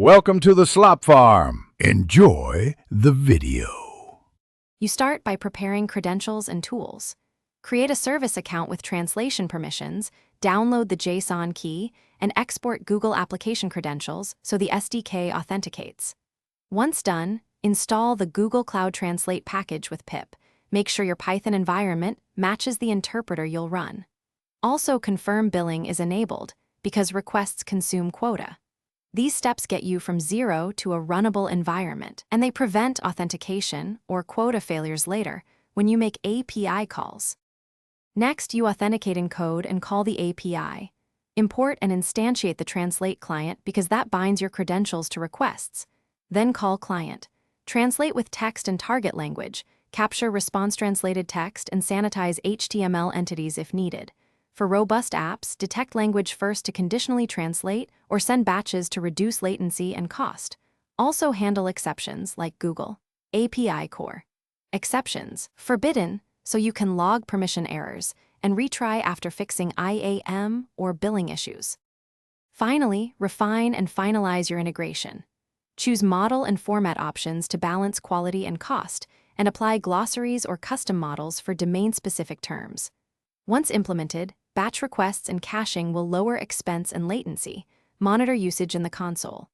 Welcome to the Slop Farm. Enjoy the video. You start by preparing credentials and tools. Create a service account with translation permissions, download the JSON key, and export Google application credentials so the SDK authenticates. Once done, install the Google Cloud Translate package with pip. Make sure your Python environment matches the interpreter you'll run. Also, confirm billing is enabled because requests consume quota. These steps get you from zero to a runnable environment, and they prevent authentication or quota failures later when you make API calls. Next, you authenticate in code and call the API. Import and instantiate the Translate client because that binds your credentials to requests. Then call client. Translate with text and target language, capture response-translated text, and sanitize HTML entities if needed. For robust apps, detect language first to conditionally translate or send batches to reduce latency and cost. Also handle exceptions like Google API Core. Exceptions, forbidden, so you can log permission errors and retry after fixing IAM or billing issues. Finally, refine and finalize your integration. Choose model and format options to balance quality and cost, and apply glossaries or custom models for domain-specific terms. Once implemented, batch requests and caching will lower expense and latency. Monitor usage in the console.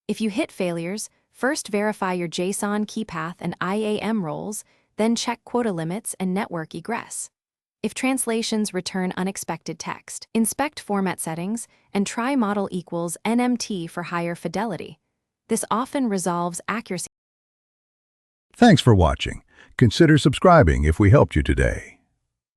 If you hit failures, first verify your JSON key path and IAM roles, then check quota limits and network egress. If translations return unexpected text, inspect format settings and try model equals NMT for higher fidelity. This often resolves accuracy. Thanks for watching. Consider subscribing if we helped you today.